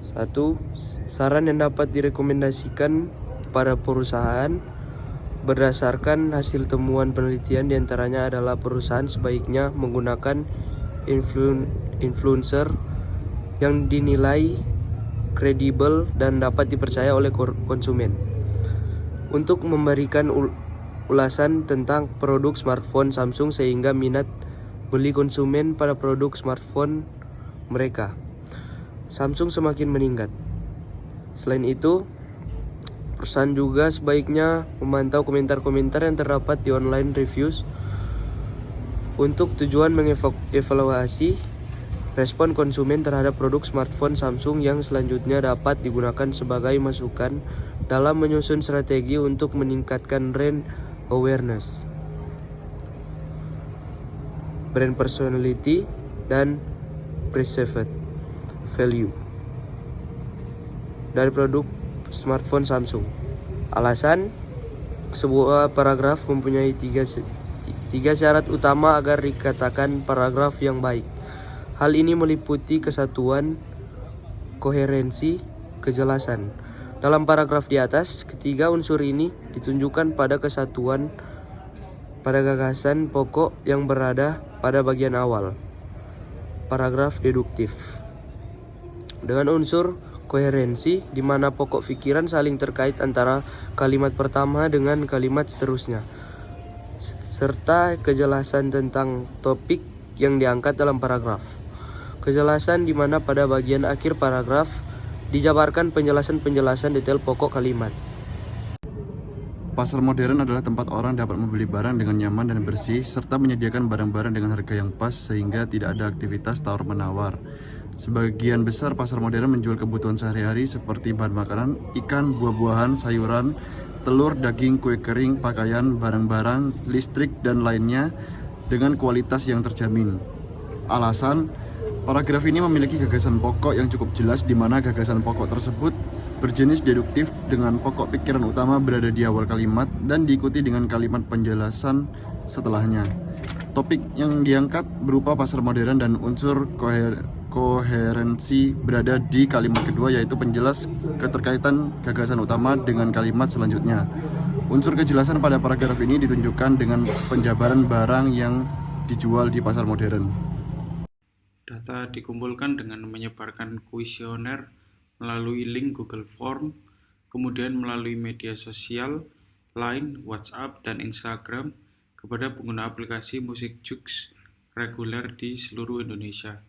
Satu, saran yang dapat direkomendasikan pada perusahaan berdasarkan hasil temuan penelitian diantaranya adalah perusahaan sebaiknya menggunakan influencer yang dinilai kredibel dan dapat dipercaya oleh konsumen. Untuk memberikan ulasan tentang produk smartphone Samsung sehingga minat beli konsumen pada produk smartphone mereka Samsung semakin meningkat. Selain itu, perusahaan juga sebaiknya memantau komentar-komentar yang terdapat di online reviews untuk tujuan mengevaluasi respon konsumen terhadap produk smartphone Samsung yang selanjutnya dapat digunakan sebagai masukan dalam menyusun strategi untuk meningkatkan brand awareness, brand personality, dan perceived value dari produk smartphone Samsung. Alasan, sebuah paragraf mempunyai tiga syarat utama agar dikatakan paragraf yang baik. Hal ini meliputi kesatuan, koherensi, kejelasan. Dalam paragraf di atas, ketiga unsur ini ditunjukkan pada kesatuan pada gagasan pokok yang berada pada bagian awal. Paragraf deduktif. Dengan unsur koherensi di mana pokok pikiran saling terkait antara kalimat pertama dengan kalimat seterusnya, serta kejelasan tentang topik yang diangkat dalam paragraf. Kejelasan di mana pada bagian akhir paragraf dijabarkan penjelasan-penjelasan detail pokok kalimat. Pasar modern adalah tempat orang dapat membeli barang dengan nyaman dan bersih, serta menyediakan barang-barang dengan harga yang pas sehingga tidak ada aktivitas tawar-menawar. Sebagian besar pasar modern menjual kebutuhan sehari-hari seperti bahan makanan, ikan, buah-buahan, sayuran, telur, daging, kue kering, pakaian, barang-barang, listrik, dan lainnya dengan kualitas yang terjamin. Alasan, paragraf ini memiliki gagasan pokok yang cukup jelas di mana gagasan pokok tersebut berjenis deduktif dengan pokok pikiran utama berada di awal kalimat dan diikuti dengan kalimat penjelasan setelahnya. Topik yang diangkat berupa pasar modern dan unsur koherensi berada di kalimat kedua, yaitu penjelas keterkaitan gagasan utama dengan kalimat selanjutnya. Unsur kejelasan pada paragraf ini ditunjukkan dengan penjabaran barang yang dijual di pasar modern. Data dikumpulkan dengan menyebarkan kuesioner melalui link Google Form, kemudian melalui media sosial, Line, WhatsApp, dan Instagram kepada pengguna aplikasi musik Joox reguler di seluruh Indonesia.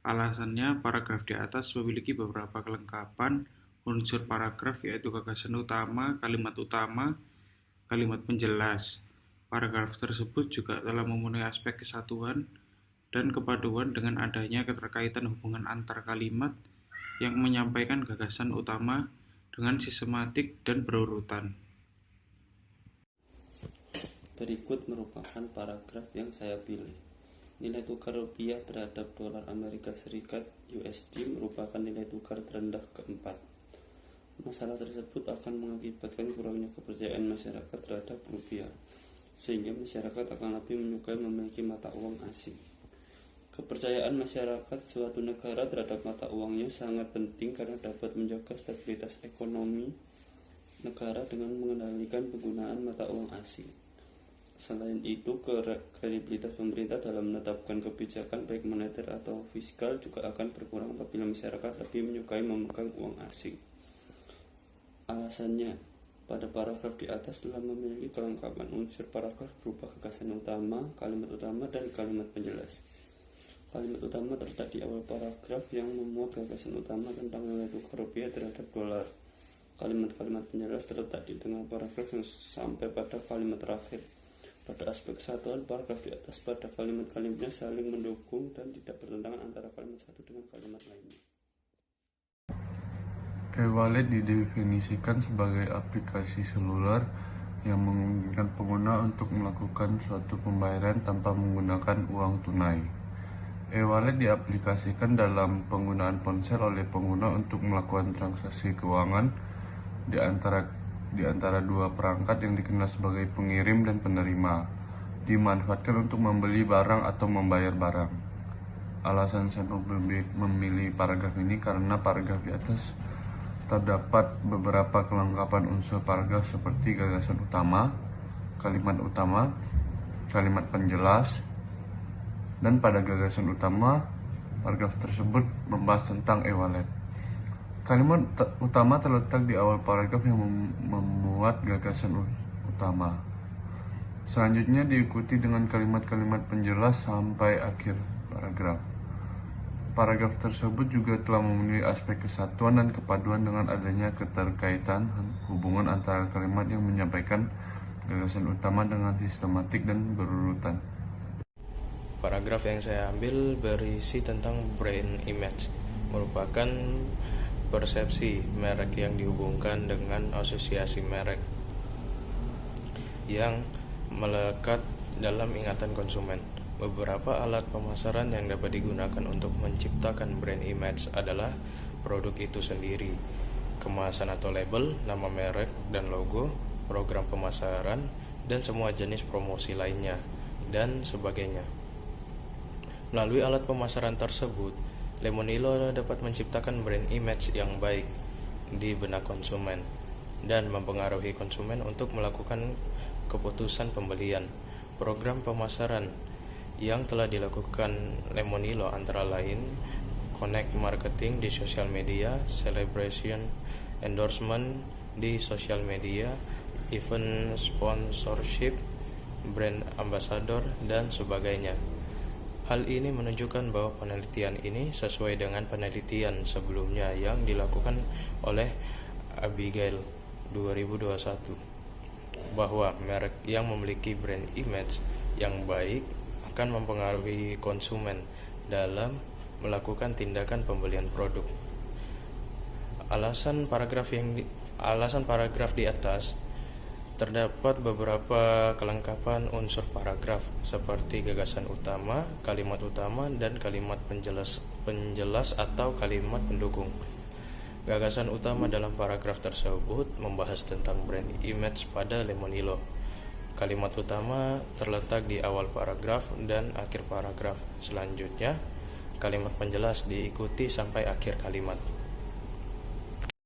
Alasannya, paragraf di atas memiliki beberapa kelengkapan unsur paragraf, yaitu gagasan utama, kalimat penjelas. Paragraf tersebut juga telah memenuhi aspek kesatuan dan kepaduan dengan adanya keterkaitan hubungan antar kalimat yang menyampaikan gagasan utama dengan sistematik dan berurutan. Berikut merupakan paragraf yang saya pilih. Nilai tukar rupiah terhadap dolar Amerika Serikat USD merupakan nilai tukar terendah keempat. Masalah tersebut akan mengakibatkan kurangnya kepercayaan masyarakat terhadap rupiah, sehingga masyarakat akan lebih menyukai memiliki mata uang asing. Kepercayaan masyarakat suatu negara terhadap mata uangnya sangat penting karena dapat menjaga stabilitas ekonomi negara dengan mengendalikan penggunaan mata uang asing. Selain itu, kredibilitas pemerintah dalam menetapkan kebijakan baik moneter atau fiskal juga akan berkurang apabila masyarakat lebih menyukai memegang uang asing. Alasannya, pada paragraf di atas telah memiliki kelengkapan unsur paragraf berupa gagasan utama, dan kalimat penjelas. Kalimat utama terletak di awal paragraf yang memuat gagasan utama tentang nilai tukar rupiah terhadap dolar. Kalimat-kalimat penjelas terletak di tengah paragraf yang sampai pada kalimat terakhir. Pada aspek kesatuan, paragraf di atas pada kalimat-kalimatnya saling mendukung dan tidak bertentangan antara kalimat satu dengan kalimat lainnya. E-wallet didefinisikan sebagai aplikasi seluler yang memungkinkan pengguna untuk melakukan suatu pembayaran tanpa menggunakan uang tunai. E-wallet diaplikasikan dalam penggunaan ponsel oleh pengguna untuk melakukan transaksi keuangan di antara dua perangkat yang dikenal sebagai pengirim dan penerima, dimanfaatkan untuk membeli barang atau membayar barang. Alasan saya memilih paragraf ini karena paragraf di atas terdapat beberapa kelengkapan unsur paragraf seperti gagasan utama, kalimat penjelas, dan pada gagasan utama, paragraf tersebut membahas tentang e-wallet. Kalimat utama terletak di awal paragraf yang memuat gagasan utama. Selanjutnya diikuti dengan kalimat-kalimat penjelas sampai akhir paragraf. Paragraf tersebut juga telah memenuhi aspek kesatuan dan kepaduan dengan adanya keterkaitan hubungan antara kalimat yang menyampaikan gagasan utama dengan sistematik dan berurutan. Paragraf yang saya ambil berisi tentang brand image, merupakan persepsi merek yang dihubungkan dengan asosiasi merek yang melekat dalam ingatan konsumen. Beberapa alat pemasaran yang dapat digunakan untuk menciptakan brand image adalah produk itu sendiri, kemasan atau label, nama merek dan logo, program pemasaran, dan semua jenis promosi lainnya, dan sebagainya. Melalui alat pemasaran tersebut, Lemonilo dapat menciptakan brand image yang baik di benak konsumen dan mempengaruhi konsumen untuk melakukan keputusan pembelian. Program pemasaran yang telah dilakukan Lemonilo antara lain connect marketing di sosial media, celebration endorsement di sosial media, event sponsorship, brand ambassador, dan sebagainya. Hal ini menunjukkan bahwa penelitian ini sesuai dengan penelitian sebelumnya yang dilakukan oleh Abigail 2021, bahwa merek yang memiliki brand image yang baik akan mempengaruhi konsumen dalam melakukan tindakan pembelian produk. Alasan paragraf di atas terdapat beberapa kelengkapan unsur paragraf seperti gagasan utama, dan kalimat penjelas atau kalimat pendukung. Gagasan utama dalam paragraf tersebut membahas tentang brand image pada Lemonilo. Kalimat utama terletak di awal paragraf dan akhir paragraf. Selanjutnya, kalimat penjelas diikuti sampai akhir kalimat.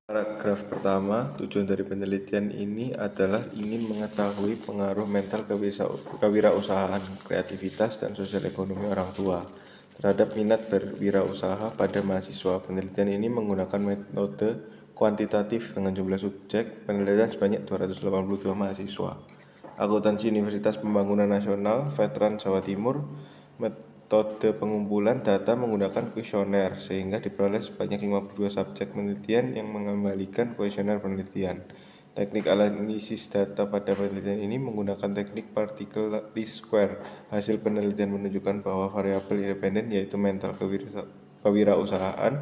Paragraf pertama, tujuan dari penelitian ini adalah ingin mengetahui pengaruh mental kewirausahaan, kreativitas, dan sosial ekonomi orang tua terhadap minat berwirausaha pada mahasiswa. Penelitian ini menggunakan metode kuantitatif dengan jumlah subjek penelitian sebanyak 282 mahasiswa. Akuntansi Universitas Pembangunan Nasional, Veteran Jawa Timur. Metode pengumpulan data menggunakan kuesioner sehingga diperoleh sebanyak 52 subjek penelitian yang mengembalikan kuesioner penelitian. Teknik analisis data pada penelitian ini menggunakan teknik particle least square. Hasil penelitian menunjukkan bahwa variabel independen yaitu mental kewirausahaan,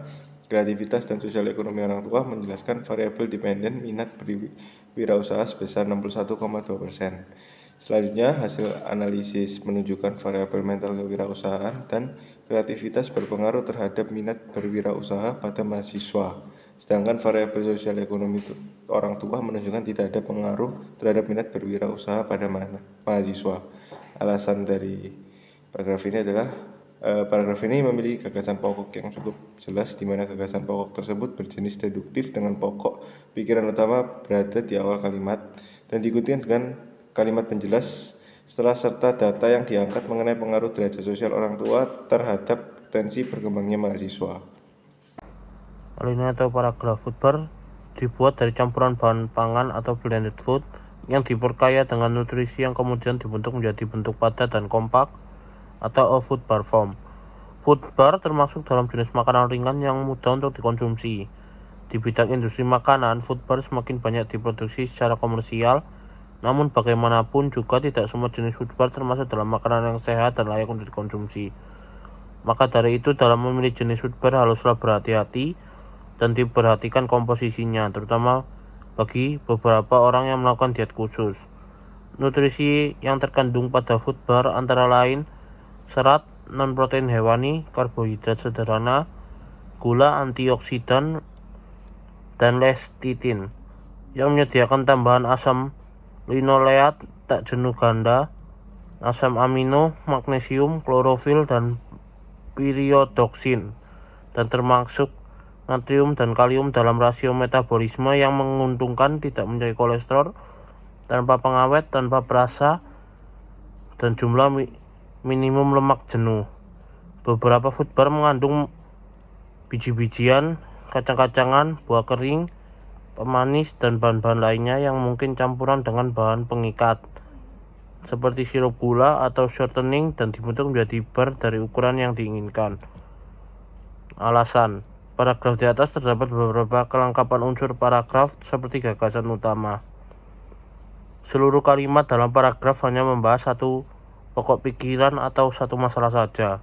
kreativitas, dan sosial ekonomi orang tua menjelaskan variabel dependen minat berwirausaha sebesar 61,2%. Selanjutnya, hasil analisis menunjukkan variabel mental kewirausahaan dan kreativitas berpengaruh terhadap minat berwirausaha pada mahasiswa. Sedangkan variabel sosial ekonomi orang tua menunjukkan tidak ada pengaruh terhadap minat berwirausaha pada mahasiswa. Alasan dari paragraf ini adalah paragraf ini memiliki gagasan pokok yang cukup jelas, di mana gagasan pokok tersebut berjenis deduktif dengan pokok pikiran utama berada di awal kalimat dan diikuti dengan kalimat penjelas setelah serta data yang diangkat mengenai pengaruh derajat sosial orang tua terhadap potensi berkembangnya mahasiswa. Alinea atau paragraf food bar dibuat dari campuran bahan pangan atau blended food yang diperkaya dengan nutrisi yang kemudian dibentuk menjadi bentuk padat dan kompak atau food bar form. Food bar termasuk dalam jenis makanan ringan yang mudah untuk dikonsumsi. Di bidang industri makanan, food bar semakin banyak diproduksi secara komersial, namun bagaimanapun juga tidak semua jenis food bar termasuk dalam makanan yang sehat dan layak untuk dikonsumsi. Maka dari itu, dalam memilih jenis food bar haruslah berhati-hati dan diperhatikan komposisinya, terutama bagi beberapa orang yang melakukan diet khusus. Nutrisi yang terkandung pada food bar antara lain serat, non-protein hewani, karbohidrat sederhana, gula, antioksidan, dan lecithin yang menyediakan tambahan asam linoleat tak jenuh ganda, asam amino, magnesium, klorofil, dan pyridoxine dan termasuk natrium dan kalium dalam rasio metabolisme yang menguntungkan, tidak mencari kolesterol, tanpa pengawet, tanpa perasa, dan jumlah minimum lemak jenuh. Beberapa food bar mengandung biji-bijian, kacang-kacangan, buah kering, pemanis, dan bahan-bahan lainnya yang mungkin campuran dengan bahan pengikat seperti sirup gula atau shortening dan dibentuk menjadi bar dari ukuran yang diinginkan. Alasan: paragraf di atas terdapat beberapa kelengkapan unsur paragraf seperti gagasan utama. Seluruh kalimat dalam paragraf hanya membahas satu pokok pikiran atau satu masalah saja.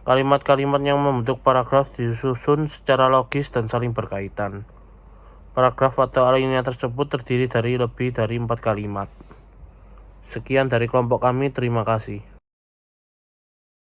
Kalimat-kalimat yang membentuk paragraf disusun secara logis dan saling berkaitan. Paragraf atau alinea tersebut terdiri dari lebih dari 4 kalimat. Sekian dari kelompok kami, terima kasih.